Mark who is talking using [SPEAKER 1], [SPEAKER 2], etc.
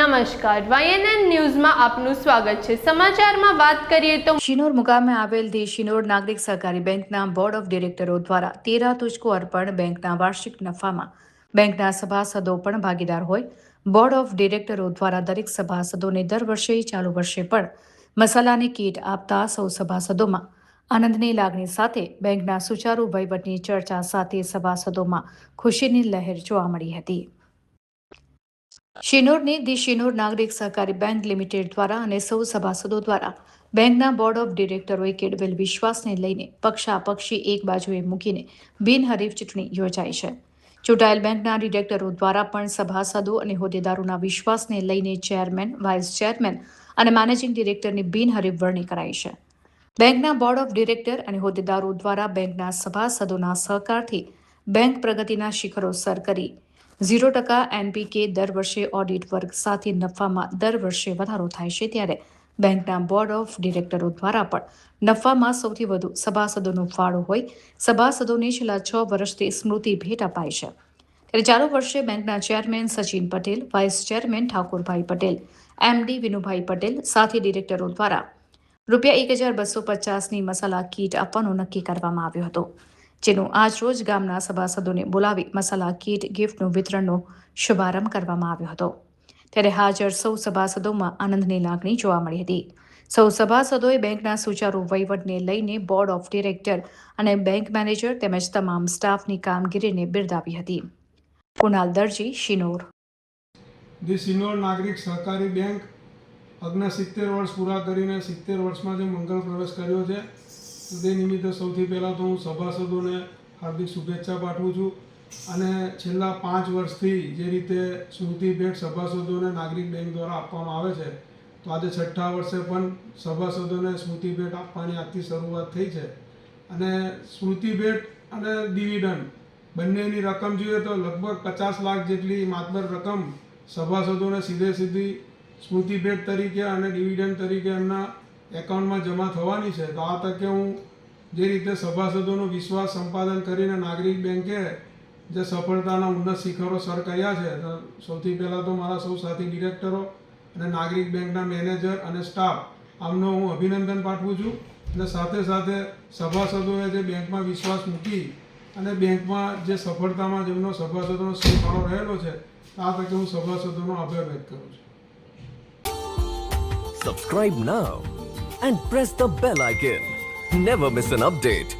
[SPEAKER 1] નમસ્કાર, YNN ન્યૂઝમાં આપનું સ્વાગત છે। સમાચારમાં વાત કરીએ તો
[SPEAKER 2] શિનોર મુકામે આવેલ ધી શિનોર નાગરિક સહકારી બેંકના બોર્ડ ઓફ ડિરેક્ટરો દ્વારા 13 તુજકો અર્પણ બેંકના વાર્ષિક નફામાં બેંકના સભાસદો પણ ભાગીદાર હોય। બોર્ડ ઓફ ડિરેક્ટરો દ્વારા દરેક સભાસદોને દર વર્ષે ચાલુ વર્ષે પણ મસાલાની કીટ આપતા સૌ સભાસદોમાં આનંદની લાગણી સાથે બેંકના સુચારુ વહીવટની ચર્ચા સાથે સભાસદોમાં ખુશીની લહેર જોવા મળી હતી। શિનોરની ધી શિનોર નાગરિક સહકારી બેંક લિમિટેડ દ્વારા અને સૌ સભાસદો દ્વારા બેંકના બોર્ડ ઓફ ડિરેક્ટરોએ કેળવેલ વિશ્વાસને લઈને પક્ષાપક્ષી એક બાજુએ મૂકીને બિનહરીફ ચૂંટણી યોજાઈ છે। ચૂંટાયેલ બેંકના ડિરેક્ટરો દ્વારા પણ સભાસદો અને હોદ્દેદારોના વિશ્વાસને લઈને ચેરમેન, વાઇસ ચેરમેન અને મેનેજિંગ ડિરેક્ટરની બિનહરીફ વરણી કરાઈ છે। બેંકના બોર્ડ ઓફ ડિરેક્ટર અને હોદ્દેદારો દ્વારા બેંકના સભાસદોના સહકારથી બેંક પ્રગતિના શિખરો સર કરી 0% NPK દર વર્ષે ઓડિટ વર્ગ સાથે નફામાં દર વર્ષે વધારો થાય છે, ત્યારે બેંકના બોર્ડ ઓફ ડિરેક્ટરો દ્વારા પણ નફામાં સૌથી વધુ સભાસદોનો ફાળો હોય સભાસદોને છેલ્લા 6 વર્ષથી સ્મૃતિ ભેટ અપાય છે। ત્યારે ચાલુ વર્ષે બેંકના chairman Sachin Patel, vice chairman Thakorbhai Patel, MD Vinubhai Patel સાથે ડિરેક્ટરો દ્વારા ₹1250ની મસાલા કીટ આપવાનું નક્કી કરવામાં આવ્યો હતો, જેનું આજરોજ ગામના સભાસદોને બોલાવી મસાલા કીટ ગિફ્ટનું વિતરણનો શુભારંભ કરવામાં આવ્યો હતો। ત્યારે હાજર સૌ સભાસદોમાં આનંદની લાગણી જોવા મળી હતી। સૌ સભાસદોએ બેંકના સુચારુ વહીવટને લઈને બોર્ડ ઓફ ડિરેક્ટર અને બેંક મેનેજર તેમજ તમામ સ્ટાફની કામગીરીને બિરદાવી હતી। કુણાલ દરજી, શિનોર।
[SPEAKER 3] ધી શિનોર નાગરિક સહકારી બેંક 70 વર્ષ પૂરા કરીને 70 વર્ષમાં જે મંગળ પ્રવેશ કર્યો છે, તે નિમિત્તે સૌથી પહેલાં તો હું સભાસદોને હાર્દિક શુભેચ્છા પાઠવું છું અને છેલ્લા 5 વર્ષથી જે રીતે સ્મૃતિ ભેટ સભાસદોને નાગરિક બેંક દ્વારા આપવામાં આવે છે, તો આજે 6ઠ્ઠા વર્ષે પણ સભાસદોને સ્મૃતિ ભેટ આપવાની આજથી શરૂઆત થઈ છે। અને સ્મૃતિ ભેટ અને ડિવિડન્ડ બંનેની રકમ જોઈએ તો લગભગ 50 લાખ જેટલી માતબર રકમ સભાસદોને સીધી સ્મૃતિ ભેટ તરીકે અને ડિવિડન્ડ તરીકે એમના એકાઉન્ટમાં જમા થવાની છે। તો આ તકે હું જે રીતે સભાસદોનો વિશ્વાસ સંપાદન કરીને નાગરિક બેંકે જે સફળતાના ઉન્નત શિખરો સર કર્યા છે, તો સૌથી પહેલાં તો મારા સૌ સાથી ડિરેક્ટરો અને નાગરિક બેંકના મેનેજર અને સ્ટાફ આમનો હું અભિનંદન પાઠવું છું। અને સાથે સાથે સભાસદોએ જે બેંકમાં વિશ્વાસ મૂકી અને બેંકમાં જે સફળતામાં જેમનો સભાસદોનો ફાળો રહેલો છે, આ તકે હું સભાસદોનો આભાર વ્યક્ત કરું છું।
[SPEAKER 4] Subscribe now and press the bell icon. Never miss an update.